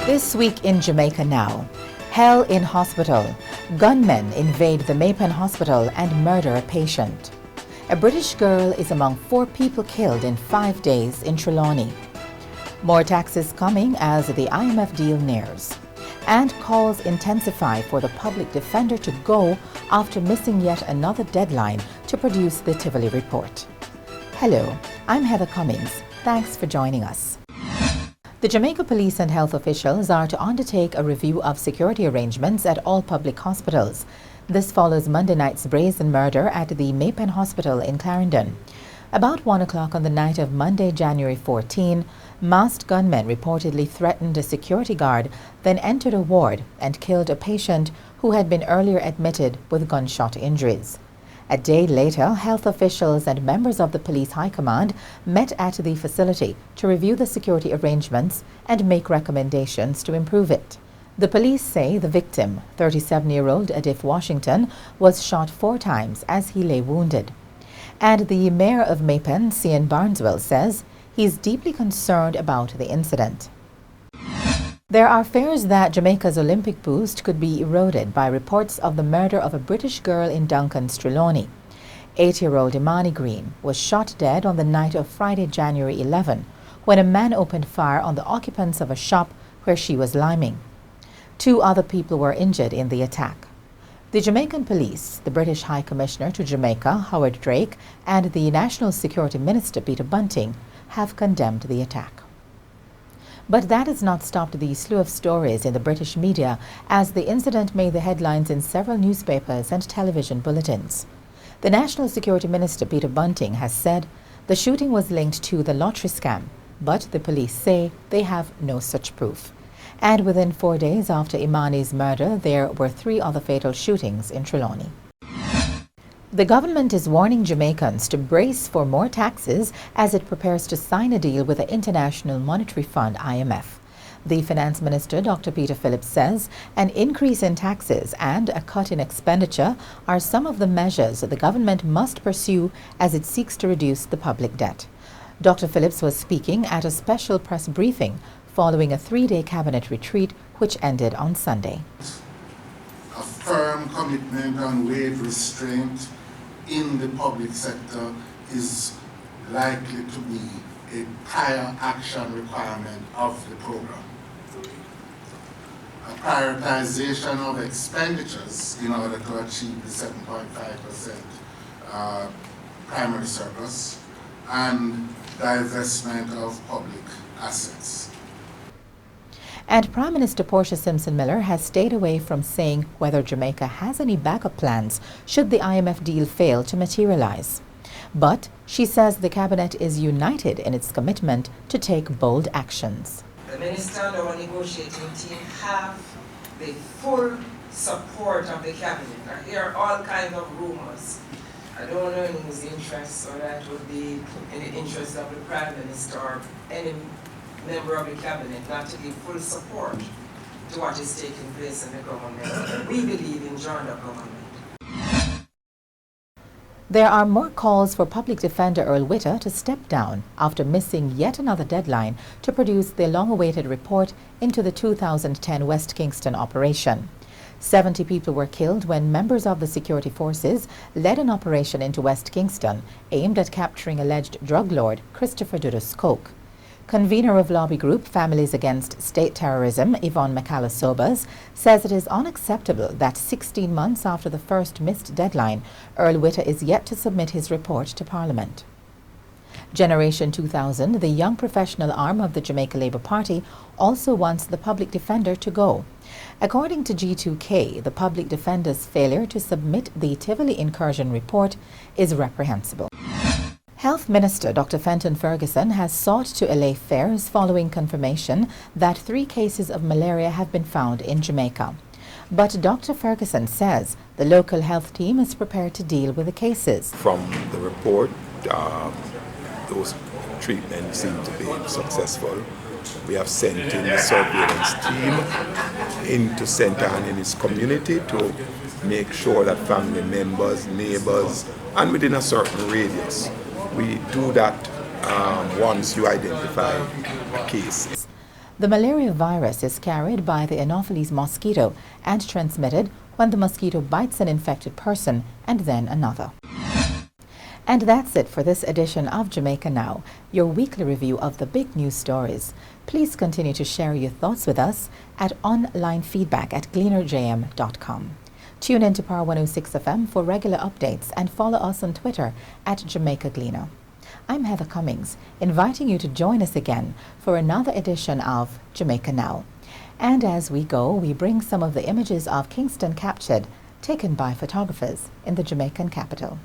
This week in Jamaica Now, hell in hospital. Gunmen invade the Maypen hospital and murder a patient. A British girl is among 4 people killed in 5 days in Trelawny. More taxes coming as the IMF deal nears. And calls intensify for the public defender to go after missing yet another deadline to produce the Tivoli report. Hello, I'm Heather Cummings. Thanks for joining us. The Jamaica police and health officials are to undertake a review of security arrangements at all public hospitals. This follows Monday night's brazen murder at the Maypen Hospital in Clarendon. About 1 o'clock on the night of Monday, January 14, masked gunmen reportedly threatened a security guard, then entered a ward and killed a patient who had been earlier admitted with gunshot injuries. A day later, health officials and members of the police high command met at the facility to review the security arrangements and make recommendations to improve it. The police say the victim, 37-year-old Adif Washington, was shot 4 times as he lay wounded. And the mayor of Maypen, Cian Barneswell, says he's deeply concerned about the incident. There are fears that Jamaica's Olympic boost could be eroded by reports of the murder of a British girl in Duncan's Trelawny. 8-year-old Imani Green was shot dead on the night of Friday, January 11, when a man opened fire on the occupants of a shop where she was liming. 2 other people were injured in the attack. The Jamaican police, the British High Commissioner to Jamaica, Howard Drake, and the National Security Minister, Peter Bunting, have condemned the attack. But that has not stopped the slew of stories in the British media as the incident made the headlines in several newspapers and television bulletins. The National Security Minister, Peter Bunting, has said the shooting was linked to the lottery scam, but the police say they have no such proof. And within 4 days after Imani's murder, there were 3 other fatal shootings in Trelawny. The government is warning Jamaicans to brace for more taxes as it prepares to sign a deal with the International Monetary Fund, IMF. The Finance Minister, Dr. Peter Phillips, says an increase in taxes and a cut in expenditure are some of the measures that the government must pursue as it seeks to reduce the public debt. Dr. Phillips was speaking at a special press briefing following a 3-day cabinet retreat which ended on Sunday. A firm commitment on wage restraint in the public sector is likely to be a prior action requirement of the program. A prioritization of expenditures in order to achieve the 7.5% primary surplus and divestment of public assets. And Prime Minister Portia Simpson-Miller has stayed away from saying whether Jamaica has any backup plans should the IMF deal fail to materialize. But she says the cabinet is united in its commitment to take bold actions. The minister and our negotiating team have the full support of the cabinet. I hear all kinds of rumors. I don't know in whose interest, or that would be in the interest of the Prime Minister or any member of the cabinet not to give full support to what is taking place in the government. We believe in joint government. There are more calls for Public Defender Earl Witter to step down after missing yet another deadline to produce the long-awaited report into the 2010 West Kingston operation. 70 people were killed when members of the security forces led an operation into West Kingston aimed at capturing alleged drug lord Christopher Dudus Coke. Convener of lobby group Families Against State Terrorism, Yvonne McCalla-Sobers, says it is unacceptable that 16 months after the first missed deadline, Earl Witter is yet to submit his report to Parliament. Generation 2000, the young professional arm of the Jamaica Labour Party, also wants the public defender to go. According to G2K, the public defender's failure to submit the Tivoli incursion report is reprehensible. Health Minister Dr. Fenton Ferguson has sought to allay fears following confirmation that 3 cases of malaria have been found in Jamaica. But Dr. Ferguson says the local health team is prepared to deal with the cases. From the report, those treatments seem to be successful. We have sent in the surveillance team into St. Anne in his community to make sure that family members, neighbors, and within a certain radius, we do that once you identify a case. The malaria virus is carried by the Anopheles mosquito and transmitted when the mosquito bites an infected person and then another. And that's it for this edition of Jamaica Now, your weekly review of the big news stories. Please continue to share your thoughts with us at onlinefeedback@gleanerjm.com. Tune in to Power 106 FM for regular updates and follow us on Twitter at Jamaica Gleaner. I'm Heather Cummings, inviting you to join us again for another edition of Jamaica Now. And as we go, we bring some of the images of Kingston captured, taken by photographers in the Jamaican capital.